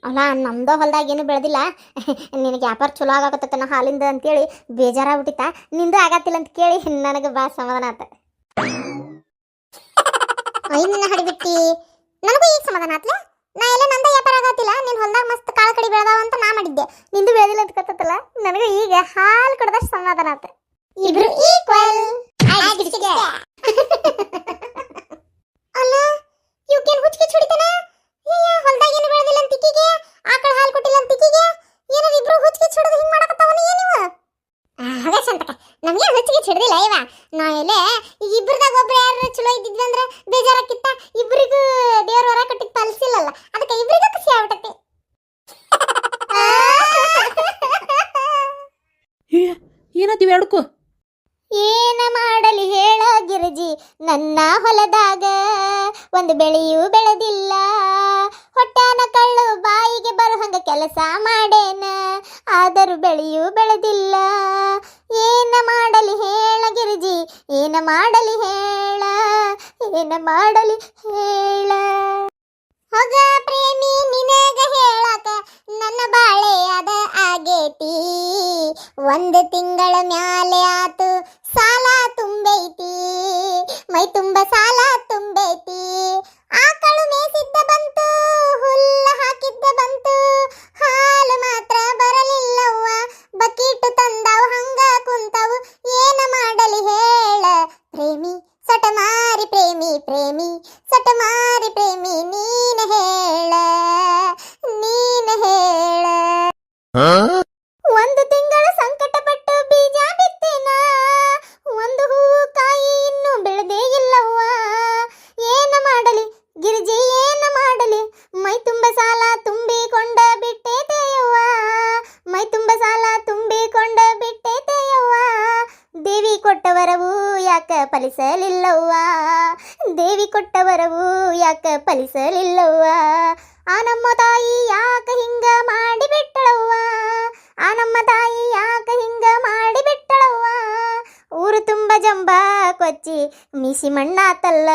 ಅಲ್ಲ ನಮ್ದು ಹೊಲ್ದಾಗ ಏನು ಬೆಳೆದಿಲ್ಲ. ನಿನಗೆ ವ್ಯಾಪಾರ ಚಲೋ ಆಗಾಕತ್ತ ನಾ ಹಾಲಿಂದ ಅಂತೇಳಿ ಬೇಜಾರಾಗ್ಬಿಟ್ಟಿತ್ತ. ನಿಂದು ಆಗತ್ತಿಲ್ಲ ಅಂತ ಕೇಳಿ ನನಗೆ ಬಾ ಸಮಾಧಾನ ಆತ. ನಿನ್ನ ಹಡಿಬಿಟ್ಟಿ ನನಗೂ ಈಗ ಸಮಾಧಾನ ಆತ್ಲ. ನಾ ಎಲ್ಲ ನಂದ ವ್ಯಾಪಾರ ಆಗತ್ತಿಲ್ಲ, ನಿನ್ ಹೊಲ್ದಾಗ ಮಸ್ತ್ ಕಾಳು ಕಡಿ ಬೆಳೆದಾವ ಅಂತ ನಾ ಮಾಡಿದ್ದೆ. ನಿಂದು ಬೆಳೆದಿಲ್ಲ ಅಂತ ಕತ್ತಲ್ಲ, ನನಗೂ ಈಗ ಹಾಲು ಕಡದಷ್ಟು ಸಮಾಧಾನ ಆತ. ಇಬ್ರು ಈಕ್ವಲ್. ಅಲ್ಲ ಇವಕ್ಕೇನು ಹುಚ್ಚಿಗೆ ಹೊಡಿತಾನ? ಹೊಲ್ದಾಗ ಏನು ಬೆಳೆದಿಲ್ಲ ಅಂತ ತಿಕ್ಕಿಗೆ, ಆಕಳ ಹಾಲು ಕೊಟ್ಟಿಲ್ಲ ಅಂತ ತಿಕ್ಕಿಗೆ, ಏನಾರ ಇಬ್ರು ಹುಚ್ಚಿಗೆ ಹೊಡೆದು ಹಿಂಗೆ ಮಾಡಕತ್ತಾವನ ನೀವು? ಅದೇ ಸಂತಕ ನಮಗೆ ಹುಚ್ಚಿಗೆ ಹಿಡ್ದಿಲ್ಲ ಇವ. ನಾ ಎಲ್ಲೇ ಇಬ್ಬರದಾಗ ಒಬ್ರು ಯಾರು ಚಲೋ ಇದ್ದಿದ್ವಿ ಅಂದ್ರೆ ಬೇಜಾರಾಕಿತ್ತ. ಇಬ್ಬರಿಗೂ ದೇವ್ರ ಹೊರ ಕಟ್ಟಿಗೆ ಪಾಲಿಸಿಲ್ಲಲ್ಲ, ಅದಕ್ಕೆ ಇಬ್ಬರಿಗೂ ಖುಷಿ ಆಗ್ಬಿಟ್ಟತಿ. ಏನಾದಿವ ಎರಡಕ್ಕೂ? ಏನ ಮಾಡಲಿ ಹೇಳ ಗಿರಿಜಿ, ನನ್ನ ಹೊಲದಾಗ ಒಂದು ಬೆಳೆಯೂ ಬೆಳೆದಿಲ್ಲ. ಹೊಟ್ಟಾನ ಕಳ್ಳು ಬಾಯಿಗೆ ಬರುಹಂಗ ಕೆಲಸ ಮಾಡೇನ, ಆದರೂ ಬೆಳೆಯೂ ಬೆಳೆದಿಲ್ಲ. ಏನ ಮಾಡಲಿ ಹೇಳ ಗಿರಿಜಿ, ಏನ ಮಾಡಲಿ ಹೇಳ, ಏನ ಮಾಡಲಿ ಹೇಳ. ಹೊಗ ಪ್ರೇಮಿ ನಿನಗ ಹೇಳಕ ನನ್ನ ಬಾಳೆ ಅದ ಆಗೇತಿ. ಒಂದು ತಿಂಗಳ ಮ್ಯಾಲೆ ಆತು ಸಾಲ ತುಂಬೈತಿ, ಮೈ ತುಂಬ ಸಾಲ ತುಂಬೈತಿ. ಆಕಳು ಮೇಸಿದ್ದ ಬಂತು, ಹುಲ್ಲ ಹಾಕಿದ್ದ ಬಂತು, ಹಾಲು ಮಾತ್ರ ಬರಲಿಲ್ಲವ್ವ. ಬಕೀಟು ತಂದವು ಹಂಗ ಕುಂತವು, ಏನ ಮಾಡಲಿ ಹೇಳ ಪ್ರೇಮಿ ಸಟಮಾರಿ ಪ್ರೇಮಿ, ಪ್ರೇಮಿ ಸಟಮಾರಿ ಪ್ರೇಮಿ, ನೀನ ಹೇಳ, ನೀನ ಹೇಳ. ಒಂದು ತಿಂಗಳು ಸಂಕಟಪಟ್ಟು ಬೀಜ ಬಿತ್ತೇನ, ಒಂದು ಹೂವು ಕಾಯಿ ಇನ್ನೂ ಬೆಳೆದೇ ಇಲ್ಲವ್ವ. ಏನ ಮಾಡಲಿ ಗಿರಿಜಿ, ಏನ ಮಾಡಲಿ, ಮೈ ತುಂಬ ಸಾಲ ತುಂಬಿಕೊಂಡ ಬಿಟ್ಟೇತೆಯವ್ವ, ಮೈ ತುಂಬ ಸಾಲ ತುಂಬಿಕೊಂಡ ಬಿಟ್ಟೇತೆಯವ್ವ. ದೇವಿ ಕೊಟ್ಟ ವರವು ಯಾಕ ಫಲಿಸಲಿಲ್ಲವ್ವ, ದೇವಿ ಕೊಟ್ಟ ವರವು ಯಾಕ ಫಲಿಸಲಿಲ್ಲವ್ವ. ಆ ನಮ್ಮ ತಾಯಿ ಯಾಕ ಹಿಂಗ ಮಾಡಿ ಬಿಟ್ಟಳವ್ವ, ಆ ನಮ್ಮ ತಾಯಿ ಯಾಕ ಹಿಂಗ ಮಾಡಿ ಬಿಟ್ಟಳವ್ವ. ಊರು ತುಂಬ ಜಂಬ ಕೊಚ್ಚಿ ಮೀಸಿ ಮಣ್ಣಾತಲ್ಲ,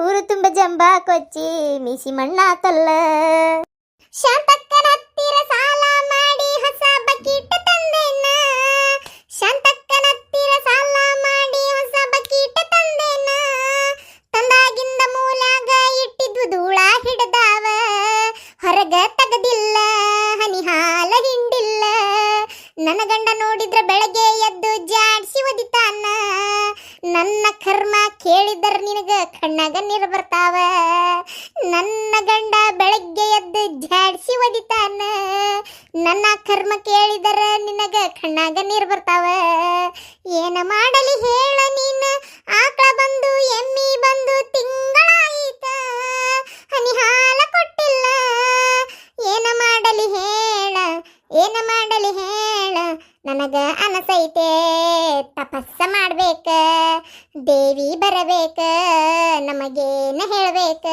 ಊರು ತುಂಬ ಜಂಬ ಕೊಚ್ಚಿ ಮೀಸಿ ಮಣ್ಣಾತಲ್ಲ. ಶಾಂತಕ್ಕನ ಹತ್ತಿರ ಸಾಲ ಮಾಡಿ ಹೊಸ ಬಕೀಟ ತಂದೇನ, ಶಾಂತಕ್ಕನ ಹತ್ತಿರ ಸಾಲ ಮಾಡಿ ಹೊಸ ಬಕೀಟ ತಂದೇನ. ತಂದಾಗಿಂದ ಮೂಲಾಗ ಇಟ್ಟಿದ್ವು ಧೂಳ ಹಿಡ್ದಾವ, ಹೊರಗ ತಗದಿಲ್ಲ ಹನಿ ಹಾಲ ಹಿಂಡಿಲ್ಲ. ನನ್ನ ಗಂಡ ನೋಡಿದ್ರ ಬೆಳಗ್ಗೆ ಎದ್ದು ಜಾಡ್ಸಿ ಒದಿತಾನ, ನನ್ನ ಕರ್ಮ ಕೇಳಿದರ ನಿನಗ ಕಣ್ಣಾಗ ನೀರು ಬರ್ತಾವ. ನನ್ನ ಗಂಡ ಬೆಳಗ್ಗೆ ಎದ್ದು ಜಾಡ್ಸಿ ಒದಿತಾನ, ನನ್ನ ಕರ್ಮ ಕೇಳಿದರ ನಿನಗ ಕಣ್ಣಾಗ ನೀರು ಬರ್ತಾವ. ಏನ ಮಾಡಲಿ ಹೇಳ ನೀನ, ಆಕಳ ಬಂದು ಎಮ್ಮಿ ಬಂದು ತಿಂಗಳಾಯಿತ, ಹನಿ ಹಾಲ ಕೊಟ್ಟಿಲ್ಲ. ಏನ ಮಾಡಲಿ ಹೇಳ, ಏನ ಮಾಡಲಿ ಹೇಳ, ನನಗ ಅನಸೈತೆ ತಪಸ್ಸ ಮಾಡ್ಬೇಕ, ದೇವಿ ಬರಬೇಕ, ನಮಗೇನ ಹೇಳ್ಬೇಕ.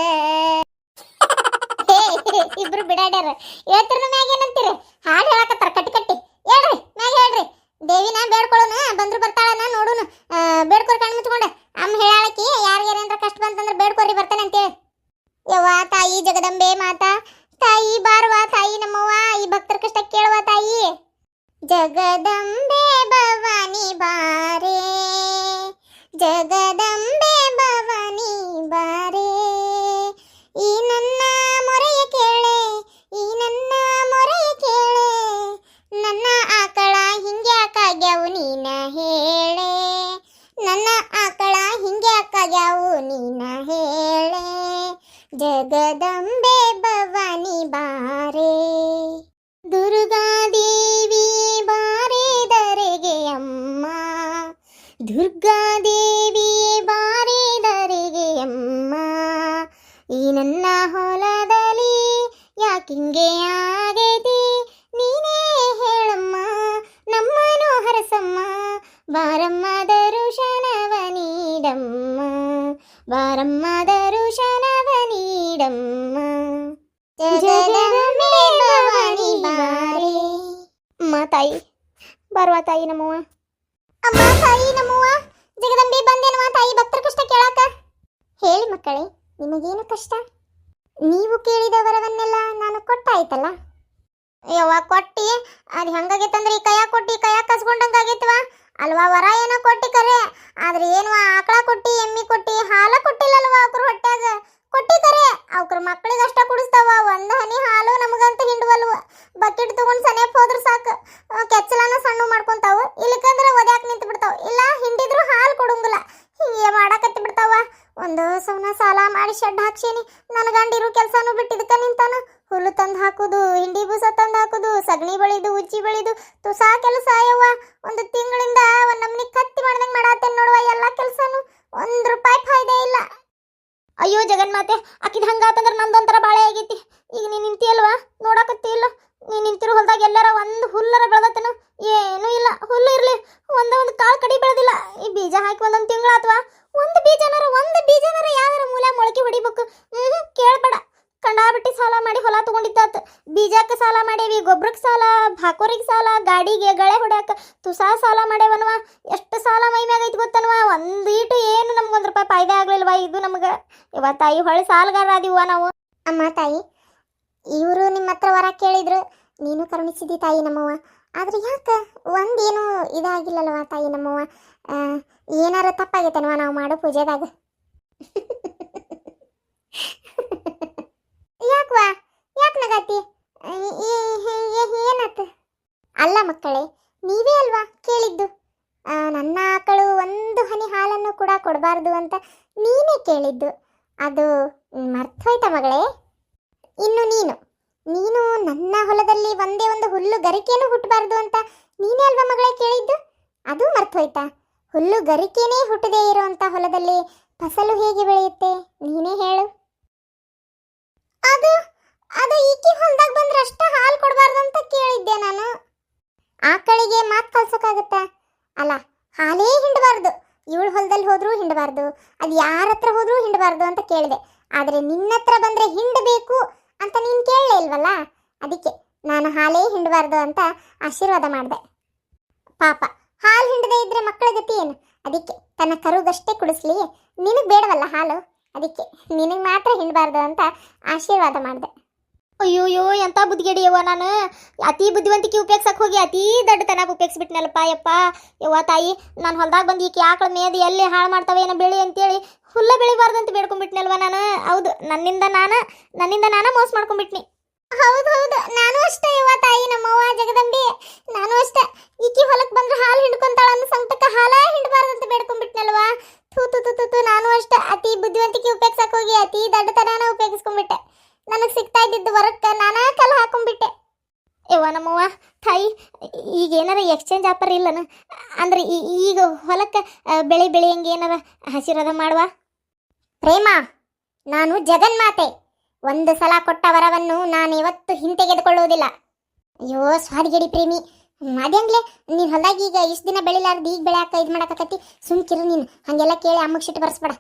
ಇಬ್ರು ಬಿಡಾಡ್ಯಾರ. ಇವತ್ತರ ಮ್ಯಾಗ ಏನಂತೀರಿ? ಹಾಡು ಹೇಳಕತ್ತಾರ ಕಟ್ಟಿ ಕಟ್ಟಿ. ಹೇಳ್ರಿ ಮ್ಯಾಗ ಹೇಳ್ರಿ. ದೇವಿನ ಬೇಡ್ಕೊಳ್ಳೋಣ, ಬಂದ್ರು ಬರ್ತಾಳನ ನೋಡುನು. ಬೇಡ್ಕೊರಿ ಕಣ್ಣು ಮುಚ್ಕೊಂಡ. ಅಮ್ಮ ಹೇಳಾಕಿ ಯಾರಿಗೇನೇನ್ರ ಕಷ್ಟ ಬಂತಂದ್ರೆ ಬೇಡ್ಕೊರಿ ಬರ್ತಾನೆ ಅಂತೇಳಿ. ಯವ್ವ ತಾಯಿ ಜಗದಂಬೆ ಮಾತಾ, ತಾಯಿ ಬಾರ್ವಾ ತಾಯಿ ನಮ್ಮವ್ವ, ಈ ಭಕ್ತರ ಕಷ್ಟ ಕೇಳುವ ತಾಯಿ. ಜಗದಂಬೆ ಭವಾನಿ ಬಾರೆ, ಜಗದಂಬೆ ಭವಾನಿ ಬಾರೆ. ಈ ನನ್ನ ಮೊರೆಯ ಕೇಳೆ, ಈ ನನ್ನ ಮೊರೆಯ ಕೇಳೆ, ನನ್ನ ಆಕಳ ಹಿಂಗ್ಯಾಕಾಗ್ಯಾವು ನೀನ ಹೇಳೆ, ನನ್ನ ಆಕಳ ಹಿಂಗ್ಯಾಕಾಗ್ಯಾವು ನೀನ ಹೇಳೆ. ಜಗದಂಬೆ ಭವಾನಿ ಬಾರೆ, ದುರ್ಗಾದೇವಿ ಬಾರೆ ದರೆಗೆ ಅಮ್ಮ, ದುರ್ಗಾದೇವಿ ಬಾರೆ ದರೆಗೆ ಅಮ್ಮ. ಈ ನನ್ನ ಹೊಲದಲ್ಲಿ ಯಾಕಿಂಗೆ ಆಗೈತಿ ನೀನೇ ಹೇಳಮ್ಮ, ನಮ್ಮನು ಹರಸಮ್ಮ, ಬಾರಮ್ಮ ದರುಶನವ ನೀಡಮ್ಮ, ಬಾರಮ್ಮ ದರುಶನವ ನೀಡಮ್ಮ. ಜಗದಂಬೆ ಭವಾನಿ ಬಾರೆ. ಅಮ್ಮ ತಾಯಿ ಬರುವ ತಾಯಿ ನಮ್ಮವ್ವ, ಅಮ್ಮ ತಾಯಿ ನಮ್ಮವ್ವ, ಜಗದಂಬೆ ಬಂದೇನವ ತಾಯಿ ಭಕ್ತರ ಕಷ್ಟ ಕೇಳಾಕ. ಹೇಳಿ ಮಕ್ಕಳೇ, ನಿಮಗೇನು ಕಷ್ಟ? ನೀವು ಕೇಳಿದ ವರವನ್ನೆಲ್ಲ ನಾನು ಕೊಟ್ಟಾಯ್ತಲ್ಲ. ಯವ್ವ ಕೊಟ್ಟಿ, ಅದು ಹೆಂಗಾಗೈತಂದ್ರೆ ಈ ಕೈಯಾಗ ಕೊಟ್ಟಿ ಕೈಯಾಗ ಕಸ್ಕೊಂಡಂಗಾಗೈತವ ಅಲ್ವಾ. ವರ ಏನೋ ಕೊಟ್ಟಿ ಕರೆ, ಆದ್ರೆ ಏನು ಆಕಳ ಕೊಟ್ಟಿ ಎಮ್ಮಿ ಕೊಟ್ಟಿ ಹಾಲ ಕೊಟ್ಟಿಲ್ಲಲ್ವಾ ಅವ್ರ ಹೊಟ್ಯಾಗ. ಕೊಟ್ಟಿ ಕರೆ ಅವ್ರ ಮಕ್ಳಿಗೆ ಅಷ್ಟ ಕುಡಿಸ್ತಾವ, ಒಂದ್ ಹನಿ ಹಾಲು ನಮಗಂತ ಹಿಂಡ್ವಲ್ವ. ಬಕೆಟ್ ತಗೊಂಡ್ ಸನೇಪ್ ಹೋದ್ರ ಸಾಕು ಕೆಚ್ಚಲಾನ ಸಣ್ಣ ಮಾಡ್ಕೊಂತಾವ, ಇಲ್ಲಕಂದ್ರ ಒದ್ಯಾಕ ನಿಂತು ಬಿಡ್ತಾವ, ಇಲ್ಲ ಹಿಂಡಿದ್ರು ಹಾಲು ಕೊಡಂಗಿಲ್ಲ. ಹಿಂಗೆ ಮಾಡಾಕತ್ತಿ ಬಿಡ್ತಾವ. ಒಂದು ಸವನ ಸಾಲ ಮಾಡಿ ಶೆಡ್ ಹಾಕ್ಸೀನಿ, ನನ್ನ ಗಂಡಿರು ಕೆಲ್ಸಾನು ಬಿಟ್ಟಿದ್ಕ ನಿಂತಾನ. ಹುಲ್ಲು ತಂದು ಹಾಕುದು, ಹಿಂಡಿ ಬೂಸ ತಂದು ಹಾಕುದು, ಸಗಣಿ ಬೆಳಿದು ಉಚ್ಚಿ ಬೆಳಿದು ತುಸಾ ಕೆಲಸ ಯವ್ವ. ಒಂದು ತಿಂಗಳಿಂದ ಒಂದ್ ನಮ್ನಿ ಕತ್ತಿ ಮಾಡ್ದಂಗ್ ಮಾಡಾತೇನ್ ನೋಡುವ ಎಲ್ಲಾ ಕೆಲ್ಸಾನು. 1 ರೂಪಾಯಿ ಫಾಯ್ದೆ ಇಲ್ಲ. ಅಯ್ಯೋ ಜಗನ್ಮಾತೆ, ಆಕಿದ್ ಹಂಗಾತಂದ್ರ ನಂದೊಂಥರ ಬಾಳೆ ಆಗೈತಿ. ಈಗ ನೀನ್ ನಿಂತಿಯಲ್ವಾ, ನೋಡಾಕತ್ತಿ ಇಲ್ಲ? ನೀನ್ ನಿಂತಿರೋ ಹೊಲ್ದಾಗ ಎಲ್ಲಾರ ಒಂದು ಹುಲ್ಲರ ಬೆಳೆದತ್ತೇನು? ಏನೂ ಇಲ್ಲ. ಹುಲ್ಲು ಇರ್ಲಿ, ಒಂದು ಕಾಳು ಕಡಿ ಬೆಳೆದಿಲ್ಲ. ಈ ಬೀಜ ಹಾಕಿ ಒಂದೊಂದು ತಿಂಗಳಾತ್ವಾ, ಒಂದು ಬೀಜನಾರ ಯಾವ್ದಾರ ಮೂಲೆ ಮೊಳಕೆ ಹೊಡಿಬೇಕು. ಕೇಳ್ಬೇಡ. ಕಂಡಾಬಿಟ್ಟಿ ಸಾಲ ಮಾಡಿ ಹೊಲ ತಗೊಂಡಿದ್ದಾತ. ಬೀಜಕ್ಕೆ ಸಾಲ ಮಾಡೇವಿ, ಗೊಬ್ಬರಕ್ಕೆ ಸಾಲ, ಹಾಕೋರಿಗೆ ಸಾಲ, ಗಾಡಿಗೆ ಗಳೆ ಹೊಡ್ಯಾಕ ತುಸಾ ಸಾಲ ಮಾಡೇವನ್ವ. ಎಷ್ಟು ಸಾಲ ಮೈ ಮ್ಯಾಗ ಐತಿ ಗೊತ್ತನ್ವ. ಒಂದೀಟು ಏನು ನಮ್ಗೆ 1 ರೂಪಾಯಿ ಫಾಯ್ದೆ ಆಗ್ಲಿಲ್ವಾ ಇದು ನಮ್ಗೆ. ಇವ ತಾಯಿ ಹೊಳೆ ಸಾಲಗಾರ ಅದೀವ ನಾವು. ಅಮ್ಮ ತಾಯಿ, ಇವರು ನಿಮ್ಮ ಹತ್ರ ವರ ಕೇಳಿದ್ರು, ನೀನು ಕರುಣಿಸಿದಿ ತಾಯಿ ನಮ್ಮವ್ವ. ಆದ್ರೆ ಯಾಕೆ ಒಂದೇನು ಇದಾಗಿಲ್ಲಲ್ವ ತಾಯಿ ನಮ್ಮವ್ವ? ಏನಾರ ತಪ್ಪಾಗೈತನ್ವ ನಾವು ಮಾಡೋ ಪೂಜೆದಾಗ? ಯಾಕವಾ, ಯಾಕೆ ನಗಾತಿ? ಏನಾತ? ಅಲ್ಲ ಮಕ್ಕಳೇ, ನೀವೇ ಅಲ್ವಾ ಕೇಳಿದ್ದು ನನ್ನ ಆಕಳು ಒಂದು ಹನಿ ಹಾಲನ್ನು ಕೂಡ ಕೊಡಬಾರ್ದು ಅಂತ ನೀನೇ ಕೇಳಿದ್ದು. ಅದು ಮರ್ತೋಯ್ತಾ ಮಗಳೇ? ಇನ್ನು ನೀನು ನನ್ನ ಹೊಲದಲ್ಲಿ ಒಂದೇ ಒಂದು ಹುಲ್ಲು ಗರಿಕೆನೂ ಹುಟ್ಟಬಾರ್ದು ಅಂತ ನೀನೇ ಅಲ್ವಾ ಮಗಳೇ ಕೇಳಿದ್ದು? ಅದು ಮರ್ತೋಯ್ತಾ? ಹುಲ್ಲು ಗರಿಕೆನೇ ಹುಟ್ಟದೇ ಇರುವಂತ ಹೊಲದಲ್ಲಿ ಫಸಲು ಹೇಗೆ ಬೆಳೆಯುತ್ತೆ ನೀನೇ ಹೇಳು? ಅದು ಈಕಿ ಹೊಲದಾಗ ಬಂದ್ರೆ ಅಷ್ಟ ಹಾಲು ಕೊಡಬಾರ್ದು ಅಂತ ಕೇಳಿದ್ದೆ ನಾನು. ಆಕಳಿಗೆ ಮಾತು ಕಲ್ಸೋಕ್ಕಾಗತ್ತಾ? ಅಲ್ಲ, ಹಾಲೇ ಹಿಂಡಬಾರ್ದು, ಇವಳು ಹೊಲದಲ್ಲಿ ಹೋದ್ರೂ ಹಿಂಡಬಾರ್ದು, ಅದು ಯಾರ ಹತ್ರ ಹೋದ್ರೂ ಹಿಂಡಬಾರ್ದು ಅಂತ ಕೇಳಿದೆ. ಆದರೆ ನಿನ್ನ ಹತ್ರ ಬಂದ್ರೆ ಹಿಂಡಬೇಕು ಅಂತ ನೀನು ಕೇಳಲೇ ಇಲ್ವಲ್ಲ, ಅದಕ್ಕೆ ನಾನು ಹಾಲೇ ಹಿಂಡಬಾರ್ದು ಅಂತ ಆಶೀರ್ವಾದ ಮಾಡಿದೆ. ಪಾಪ ಹಾಲು ಹಿಂಡದೇ ಇದ್ರೆ ಮಕ್ಕಳ ಗತಿ ಏನು? ಅದಕ್ಕೆ ತನ್ನ ಕರುಗಷ್ಟೇ ಕುಡಿಸ್ಲಿ, ನಿನಗೆ ಬೇಡವಲ್ಲ ಹಾಲು, ಅದಕ್ಕೆ ನಿನಗೆ ಮಾತ್ರ ಹಿಂಡಬಾರ್ದು ಅಂತ ಆಶೀರ್ವಾದ ಮಾಡಿದೆ. ಅಯ್ಯೋಯ್ಯೋ, ಎಂಥ ಬುದ್ಧಿಗೆಡಿಯವ್ವ ನಾನು. ಅತಿ ಬುದ್ಧಿವಂತಿಕೆ ಉಪಯೋಗಿಸಕ್ಕೆ ಹೋಗಿ ಅತೀ ದೊಡ್ಡತನ ಉಪಯೋಗಿಸ್ಬಿಟ್ನಲ್ಲಪ್ಪ ಯಪ್ಪ. ಯವ್ವ ತಾಯಿ, ನಾನು ಹೊಲ್ದಾಗ ಬಂದು ಈಕೆ ಆಕಳ ಮೇದಿ ಎಲ್ಲಿ ಹಾಳು ಮಾಡ್ತಾವೆ ಏನೋ ಬೆಳಿ ಅಂತೇಳಿ ಹುಲ್ಲ ಬೆಳಿಬಾರ್ದು ಅಂತ ಬೇಡ್ಕೊಂಡ್ಬಿಟ್ನಲ್ವ ನಾನು. ಹೌದು, ನನ್ನಿಂದ ನಾನು ಮೋಸ ಮಾಡ್ಕೊಂಡ್ಬಿಟ್ನಿ. ಹೌದು, ನಾನು ಅಷ್ಟೇ ಯವ್ವ ತಾಯಿ ನಮ್ಮವ್ವ ಜಗದಂಬಿ, ನಾನು ಅಷ್ಟೇ. ಈಕಿ ಹೊಲಕ್ಕೆ ಬಂದ್ರೆ ಹಾಲು ಹಿಂಡ್ಕೊಂತಾಳ ಅನ್ನೋ ಸಂಕಟಕ್ಕೆ ಹಾಲ ಹಿಂಡಬಾರ್ದು ಅಂತ ಬೇಡ್ಕೊಂಡ್ಬಿಟ್ನಲ್ವ. ತೂ ನಾನು ಅಷ್ಟೇ ಅತಿ ಬುದ್ಧಿವಂತಿಕೆ ಉಪಯೋಗಿಸಕ್ಕೆ ಹೋಗಿ ಅತಿ ದೊಡ್ಡತನ ಉಪಯೋಗಿಸ್ಕೊಂಡ್ಬಿಟ್ಟೆ. ನನಗೆ ಸಿಗ್ತಾ ಇದ್ದಿದ್ದು ವರ್ಕ್ ನಾನಾ ಕಲ್ಲ ಹಾಕೊಂಡ್ಬಿಟ್ಟೆ. ಯವ್ವ ನಮ್ಮವ್ವ ತಾಯಿ, ಈಗ ಏನಾರ ಎಕ್ಸ್ಚೇಂಜ್ ಆಫರ್ ಇಲ್ಲನ? ಅಂದ್ರೆ ಈಗ ಹೊಲಕ್ಕೆ ಬೆಳೆ ಹಂಗೆ ಏನಾರ ಆಶೀರ್ವಾದ ಮಾಡುವ? ಪ್ರೇಮ, ನಾನು ಜಗನ್ಮಾತೆ. ಒಂದು ಸಲ ಕೊಟ್ಟ ವರವನ್ನು ನಾನು ಯಾವತ್ತೂ ಹಿಂತೆಗೆದುಕೊಳ್ಳುವುದಿಲ್ಲ. ಅಯ್ಯೋ ಸ್ವಾದಿಗೇಡಿ ಪ್ರೇಮಿ, ಅದೇಂಗ್ಲೆ ನೀನು ಹೊಲದಾಗ ಈಗ ಇಷ್ಟು ದಿನ ಬೆಳಿಲಾರ್ದು ಈಗ ಬೆಳೆಯಾಕ ಇದು ಮಾಡಾಕತ್ತಿ? ಸುಮ್ಕಿರು ನೀನು, ಹಾಗೆಲ್ಲ ಕೇಳಿ ಅಮ್ಮಗೆ ಸಿಟ್ಟು ಬರ್ಸ್ಬೇಡ.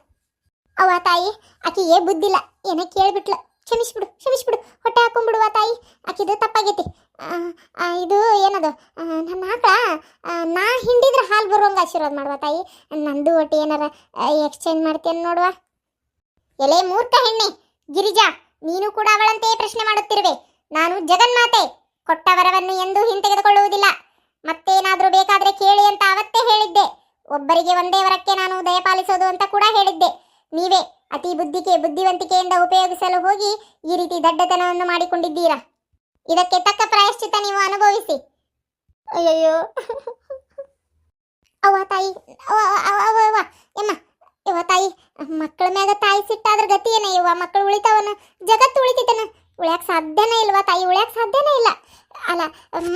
ಅವ್ವ ತಾಯಿ, ಆಕಿಗೆ ಬುದ್ಧಿಲ್ಲ, ಏನೋ ಕೇಳಿಬಿಟ್ಲು, ಕ್ಷಮಿಸ್ಬಿಡು ಹೊಟ್ಟೆ ಹಾಕೊಂಡ್ಬಿಡುವ ತಾಯಿ, ಆಕಿದು ತಪ್ಪಾಗೈತಿ. ಇದು ಏನದು, ನನ್ನ ಆಕಳ ನಾ ಹಿಂಡಿದ್ರೆ ಹಾಲು ಬರುವಂಗೆ ಆಶೀರ್ವಾದ ಮಾಡುವ ತಾಯಿ. ನಂದು ಒಟ್ಟು ಏನಾರ ಎಕ್ಸ್ಚೇಂಜ್ ಮಾಡ್ತೇನೆ ನೋಡುವ. ಎಲೆ ಮೂರ್ಖ ಹೆಣ್ಣೆ ಗಿರಿಜಾ, ನೀನು ಕೂಡ ಅವಳಂತೆ ಪ್ರಶ್ನೆ ಮಾಡುತ್ತಿರುವೆ. ನಾನು ಜಗನ್ಮಾತೆ, ಕೊಟ್ಟ ವರವನ್ನು ಎಂದೂ ಹಿಂತೆಗೆದುಕೊಳ್ಳುವುದಿಲ್ಲ. ಮತ್ತೇನಾದರೂ ಬೇಕಾದರೆ ಕೇಳಿ ಅಂತ ಅವತ್ತೇ ಹೇಳಿದ್ದೆ. ಒಬ್ಬರಿಗೆ ಒಂದೇ ವರಕ್ಕೆ ನಾನು ದಯಪಾಲಿಸೋದು ಅಂತ ಕೂಡ ಹೇಳಿದ್ದೆ. ನೀವೇ ಅತಿ ಬುದ್ಧಿವಂತಿಕೆಯಿಂದ ಉಪಯೋಗಿಸಲು ಹೋಗಿ ಈ ರೀತಿ ದಡ್ಡತನವನ್ನು ಮಾಡಿಕೊಂಡಿದ್ದೀರಾ. ಇದಕ್ಕೆ ತಕ್ಕ ಪ್ರಾಯಶ್ಚಿತ್ತ ನೀವು ಅನುಭವಿಸಿ. ಅಯ್ಯಯ್ಯೋ ಅವ್ವ ತಾಯಿ, ಎಮ್ಮ ಯವ್ವ ತಾಯಿ, ಮಕ್ಕಳ ಮ್ಯಾಗ ತಾಯಿ ಸಿಟ್ಟಾದ್ರ ಗತಿ ಏನ ಯವ್ವ? ಮಕ್ಕಳು ಉಳಿತಾವನ, ಜಗತ್ತು ಉಳಿತೈತನ? ಉಳ್ಯಾಕ ಸಾಧ್ಯನೇ ಇಲ್ವಾ ತಾಯಿ? ಉಳ್ಯಾಕ ಸಾಧ್ಯನೇ ಇಲ್ಲ. ಅಲ್ಲ,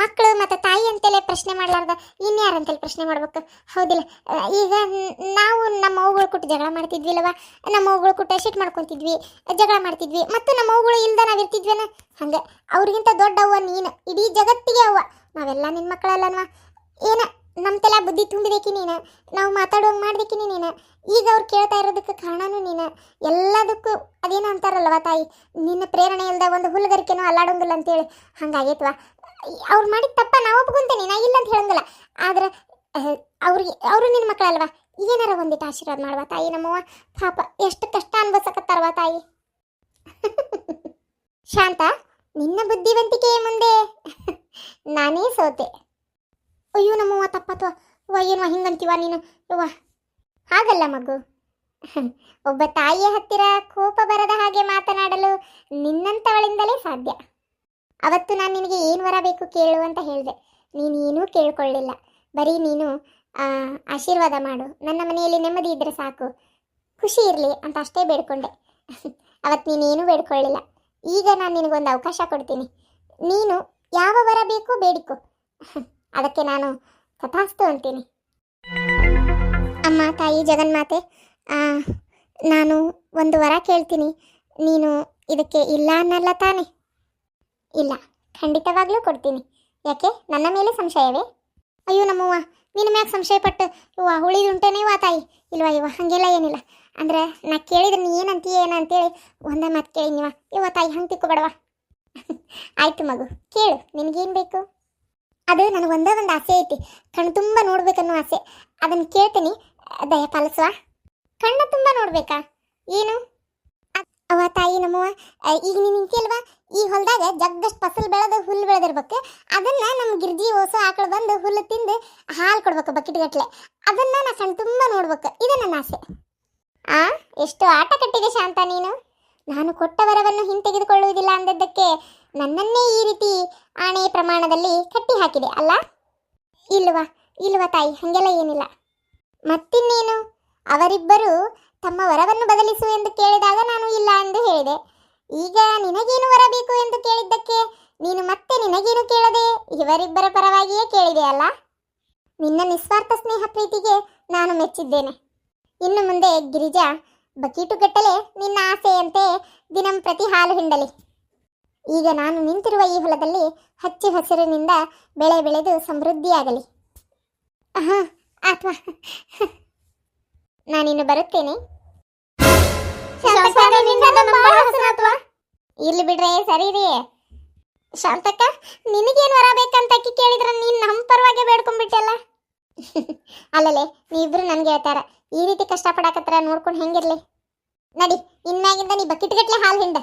ಮಕ್ಕಳು ಮತ್ತು ತಾಯಿ ಅಂತೇಳಿ ಪ್ರಶ್ನೆ ಮಾಡ್ಲಾರ್ದ ಇನ್ಯಾರಂತೇಳಿ ಪ್ರಶ್ನೆ ಮಾಡ್ಬೇಕು, ಹೌದಿಲ್ಲ? ಈಗ ನಾವು ನಮ್ಮ ಅವ್ಗಳು ಕೊಟ್ಟು ಜಗಳ ಮಾಡ್ತಿದ್ವಿಲ್ಲವ, ನಮ್ಮ ಅವ್ಗಳು ಕೊಟ್ಟು ಸಿಟ್ಟು ಮಾಡ್ಕೊತಿದ್ವಿ, ಜಗಳ ಮಾಡ್ತಿದ್ವಿ, ಮತ್ತು ನಮ್ಮ ಅವ್ಗಳು ಇಲ್ದ ನಾವು ಇರ್ತಿದ್ವೇನ? ಹಂಗೆ ಅವ್ರಿಗಿಂತ ದೊಡ್ಡ ಅವ್ವ ನೀನು, ಇಡೀ ಜಗತ್ತಿಗೆ ಅವ್ವ. ನಾವೆಲ್ಲ ನಿನ್ನ ಮಕ್ಕಳಲ್ಲನ್ವಾ? ಏನ ನಮ್ಮ ತಲೆ ಬುದ್ಧಿ ತುಂಬಿದೇಕಿ ನೀನು, ನಾವು ಮಾತಾಡುವಂಗೆ ಮಾಡ್ದೇಕಿ ನೀನು. ಈಗ ಅವ್ರು ಕೇಳ್ತಾ ಇರೋದಕ್ಕೆ ಕಾರಣನೂ ನೀನು. ಎಲ್ಲದಕ್ಕೂ ಅದೇನೋ ಅಂತಾರಲ್ವ ತಾಯಿ, ನಿನ್ನ ಪ್ರೇರಣೆ ಇಲ್ಲದ ಒಂದು ಹುಲ್ಲುಗರಿಕೆನೂ ಅಲ್ಲಾಡೋಂಗಿಲ್ಲ ಅಂತೇಳಿ ಹಂಗಾಗೈತ್ವ. ಅವ್ರು ಮಾಡಿದ ತಪ್ಪ ನಾವು ಒಪ್ಕೊಂತೇನೆ, ನಾ ಇಲ್ಲ ಅಂತ ಹೇಳಂಗಿಲ್ಲ. ಆದ್ರೆ ಅವರು ನಿನ್ನ ಮಕ್ಕಳಲ್ವ? ಏನಾರ ಒಂದಿಟ್ಟು ಆಶೀರ್ವಾದ ಮಾಡುವ ತಾಯಿ ನಮ್ಮವ್ವ. ಪಾಪ ಎಷ್ಟು ಕಷ್ಟ ಅನ್ಭವಿಸಕತ್ತಾರವ ತಾಯಿ. ಶಾಂತ, ನಿನ್ನ ಬುದ್ಧಿವಂತಿಕೆಯ ಮುಂದೆ ನಾನೇ ಸೋತೆ. ಅಯ್ಯೋ ನಮ್ಮವ್ವ ತಪ್ಪತ್ವ. ಏನು ಹಿಂಗಂತೀವ ನೀನು? ಯವ್ವ ಹಾಗಲ್ಲ ಮಗು. ಒಬ್ಬ ತಾಯಿಯ ಹತ್ತಿರ ಕೋಪ ಬರದ ಹಾಗೆ ಮಾತನಾಡಲು ನಿನ್ನಂಥವಳಿಂದಲೇ ಸಾಧ್ಯ. ಅವತ್ತು ನಾನು ನಿನಗೆ ಏನು ವರ ಬೇಕು ಕೇಳು ಅಂತ ಹೇಳಿದೆ. ನೀನು ಏನೂ ಕೇಳ್ಕೊಳ್ಳಿಲ್ಲ. ಬರೀ ನೀನು ಆಶೀರ್ವಾದ ಮಾಡು, ನನ್ನ ಮನೆಯಲ್ಲಿ ನೆಮ್ಮದಿ ಇದ್ದರೆ ಸಾಕು, ಖುಷಿ ಇರಲಿ ಅಂತ ಅಷ್ಟೇ ಬೇಡ್ಕೊಂಡೆ. ಅವತ್ತು ನೀನೇನು ಬೇಡ್ಕೊಳ್ಳಿಲ್ಲ. ಈಗ ನಾನು ನಿನಗೊಂದು ಅವಕಾಶ ಕೊಡ್ತೀನಿ. ನೀನು ಯಾವ ವರ ಬೇಕೋ ಬೇಡಿಕೊ, ಅದಕ್ಕೆ ನಾನು ತಥಾಸ್ತು ಅಂತೀನಿ. ಅಮ್ಮ ತಾಯಿ ಜಗನ್ಮಾತೆ, ನಾನು ಒಂದು ವರ ಕೇಳ್ತೀನಿ, ನೀನು ಇದಕ್ಕೆ ಇಲ್ಲ ಅನ್ನಲ್ಲ ತಾನೆ? ಇಲ್ಲ, ಖಂಡಿತವಾಗ್ಲೂ ಕೊಡ್ತೀನಿ. ಯಾಕೆ, ನನ್ನ ಮೇಲೆ ಸಂಶಯವೇ? ಅಯ್ಯೋ ನಮ್ಮವ್ವ, ನಿನ್ನ ಮ್ಯಾಗ ಸಂಶಯಪಟ್ಟು ಇವ್ವ ಉಳಿದುಂಟೇನೆ ವಾ ತಾಯಿ. ಇಲ್ವಾ ಹಾಗೆಲ್ಲ ಏನಿಲ್ಲ. ಅಂದ್ರೆ ನಾ ಕೇಳಿದ್ರೆ ನೀ ಏನಂತೀಯ ಏನಂತೇಳಿ ಒಂದೇ ಮಾತು ಕೇಳಿ ನೀವ. ಇವ ತಾಯಿ ಹಂಗೆ ತಿಕ್ಕೋಬೇಡವ. ಆಯ್ತು ಮಗು, ಕೇಳು, ನಿನಗೇನು ಬೇಕು? ಅದು ನನಗೆ ಒಂದೇ ಒಂದು ಆಸೆ ಐತಿ, ಕಣ್ಣು ತುಂಬ ನೋಡ್ಬೇಕನ್ನೋ ಆಸೆ. ಅದನ್ನು ಕೇಳ್ತೀನಿ, ದಯ ಪಾಲಿಸುವ. ಕಣ್ಣು ತುಂಬ ನೋಡ್ಬೇಕಾ? ಏನು? ಅವ ತಾಯಿ ನಮ್ಮವ್ವ, ಈಗ ನೀನು ನಿಂತಿಯಲ್ವಾ, ಈ ಹೊಲದಾಗ ಜಗ್ಗಷ್ಟು ಫಸಲು ಬೆಳೆದು ಹುಲ್ಲು ಬೆಳೆದಿರ್ಬೇಕು. ಅದನ್ನ ನಮ್ಮ ಗಿರ್ಜಿ ಓಸು ಆಕಳು ಬಂದು ಹುಲ್ಲು ತಿಂದು ಹಾಲು ಕೊಡ್ಬೇಕು ಬಕೆಟ್ ಗಟ್ಲೆ. ಅದನ್ನ ನಾ ಕಣ್ ತುಂಬ ನೋಡ್ಬೇಕು. ಇದು ನನ್ನ ಆಸೆ. ಎಷ್ಟು ಆಟ ಕಟ್ಟಿದೆ ಶಾಂತ ನೀನು. ನಾನು ಕೊಟ್ಟ ವರವನ್ನು ಹಿಂತೆಗೆದುಕೊಳ್ಳುವುದಿಲ್ಲ ಅಂದದ್ದಕ್ಕೆ ನನ್ನನ್ನೇ ಈ ರೀತಿ ಆಣೆ ಪ್ರಮಾಣದಲ್ಲಿ ಕಟ್ಟಿ ಹಾಕಿದೆ ಅಲ್ಲ? ಇಲ್ವಾ ತಾಯಿ, ಹಾಗೆಲ್ಲ ಏನಿಲ್ಲ. ಮತ್ತಿನ್ನೇನು, ಅವರಿಬ್ಬರು ತಮ್ಮ ವರವನ್ನು ಬದಲಿಸು ಎಂದು ಕೇಳಿದಾಗ ನಾನು ಇಲ್ಲ ಎಂದು ಹೇಳಿದೆ. ಈಗ ನಿನಗೇನು ವರ ಬೇಕು ಎಂದು ಕೇಳಿದ್ದಕ್ಕೆ ನೀನು ಮತ್ತೆ ನಿನಗೇನು ಕೇಳದೆ ಇವರಿಬ್ಬರ ಪರವಾಗಿಯೇ ಕೇಳಿದೆ ಅಲ್ಲ? ನಿನ್ನ ನಿಸ್ವಾರ್ಥ ಸ್ನೇಹ ಪ್ರೀತಿಗೆ ನಾನು ಮೆಚ್ಚಿದ್ದೇನೆ. ಇನ್ನು ಮುಂದೆ ಗಿರಿಜಾ ಬಕೀಟುಗಟ್ಟಲೆ ನಿನ್ನ ಆಸೆಯಂತೆ ದಿನಂಪ್ರತಿ ಹಾಲು ಹಿಂಡಲಿ. ಈಗ ನಾನು ನಿಂತಿರುವ ಈ ಹೊಲದಲ್ಲಿ ಹಚ್ಚಿ ಹಸಿರಿನಿಂದ ಬೆಳೆ ಬೆಳೆದು ಸಮೃದ್ಧಿಯಾಗಲಿ. ಅಥವಾ ನಾನಿನ್ನು ಬರುತ್ತೇನೆ. ಇರ್ಲಿ ಬಿಡ್ರೆ, ಸರಿ ರೀ. ಶಾಂತಕ್ಕ, ನಿನಗೇನು ವರ ಬೇಕಂತ ಅಕ್ಕಿ ಕೇಳಿದ್ರೆ ನೀನು ನಮ್ಮ ಪರವಾಗಿ ಬೇಡ್ಕೊಂಡ್ಬಿಟ್ಟಲ್ಲ. ಅಲ್ಲಲೇ, ನೀವಿಬ್ರು ನನಗೆ ಹೇಳ್ತಾರ ಈ ರೀತಿ ಕಷ್ಟಪಡಕತ್ತಾರ ನೋಡ್ಕೊಂಡು ಹೆಂಗಿರ್ಲಿ. ನಡಿ, ಇನ್ಮ್ಯಾಗಿಂದ ನೀ ಬಕೆಟ್ ಗಟ್ಲೆ ಹಾಲು ಹಿಂಡ.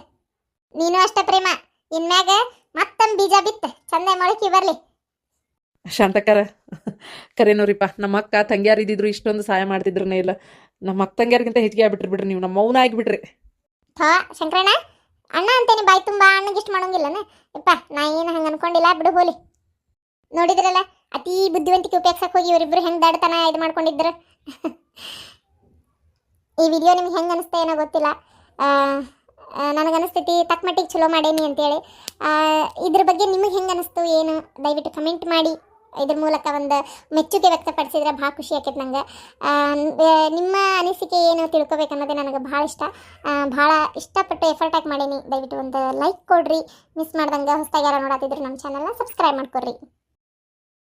ನೀನು ಅಷ್ಟ ಪ್ರೇಮ, ಇನ್ಮ್ಯಾಗ ಮತ್ತೊಂದು ಬೀಜ ಬಿತ್ತು ಚಂದ ಮೊಳಕೆ ಬರಲಿ. ಶಾಂತಕಾರ ಕರೇನೋರಿಪ್ಪ, ನಮ್ಮ ಅಕ್ಕ ತಂಗ್ಯಾರು ಇದ್ದಿದ್ರು ಇಷ್ಟೊಂದು ಸಹಾಯ ಮಾಡ್ತಿದ್ರನೇ ಇಲ್ಲ. ನಮ್ಮ ಅಕ್ಕ ತಂಗ್ಯಾರಿಗಿಂತ ಹೆಚ್ಚಿಗೆ ಆಗ್ಬಿಟ್ರಿ ಬಿಡ್ರಿ ನೀವು, ನಮ್ಮ ಮೌನ ಆಗಿಬಿಟ್ರಿ. ಶಂಕರಣ್ಣ, ಅಣ್ಣ ಅಂತೇನೆ ಬಾಯಿ ತುಂಬ ಅಣ್ಣಗಿಷ್ಟು ಮಾಡೋಂಗಿಲ್ಲನ ಯಪ್ಪ. ನಾ ಏನು ಹಂಗೆ ಅನ್ಕೊಂಡಿಲ್ಲ, ಬಿಡು ಹೋಲಿ. ನೋಡಿದ್ರಲ್ಲ, ಅತಿ ಬುದ್ಧಿವಂತಿಕೆ ಉಪಯೋಗಿಸಕ್ಕೆ ಹೋಗಿ ಇವರಿಬ್ರು ಹೆಂಗೆ ದಡ್ತನ ಇದು ಮಾಡ್ಕೊಂಡಿದ್ರು. ಈ ವಿಡಿಯೋ ನಿಮ್ಗೆ ಹೆಂಗೆ ಅನಿಸ್ತಾ ಏನೋ ಗೊತ್ತಿಲ್ಲ. ನನಗನ್ನಿಸ್ತೈತಿ ತಕ್ಕ ಮಟ್ಟಿಗೆ ಚಲೋ ಮಾಡೇನಿ ಅಂತೇಳಿ. ಇದ್ರ ಬಗ್ಗೆ ನಿಮಗೆ ಹೆಂಗೆ ಅನಿಸ್ತು ಏನು ದಯವಿಟ್ಟು ಕಮೆಂಟ್ ಮಾಡಿ. ಇದ್ರ ಮೂಲಕ ಒಂದು ಮೆಚ್ಚುಗೆ ವ್ಯಕ್ತಪಡಿಸಿದ್ರೆ ಭಾಳ ಖುಷಿ ಆಕೈತೆ ನಂಗೆ. ನಿಮ್ಮ ಅನಿಸಿಕೆ ಏನು ತಿಳ್ಕೊಬೇಕನ್ನೋದೇ ನನಗೆ ಭಾಳ ಇಷ್ಟ. ಭಾಳ ಇಷ್ಟಪಟ್ಟು ಎಫರ್ಟ್ ಹಾಕಿ ಮಾಡೀನಿ. ದಯವಿಟ್ಟು ಒಂದು ಲೈಕ್ ಕೊಡ್ರಿ. ಮಿಸ್ ಮಾಡ್ದಂಗೆ ಹೊಸದಾಗಿ ಯಾರು ನೋಡತ್ತಿದ್ರೆ ನಮ್ಮ ಚಾನಲ್ನ ಸಬ್ಸ್ಕ್ರೈಬ್ ಮಾಡ್ಕೊಡ್ರಿ.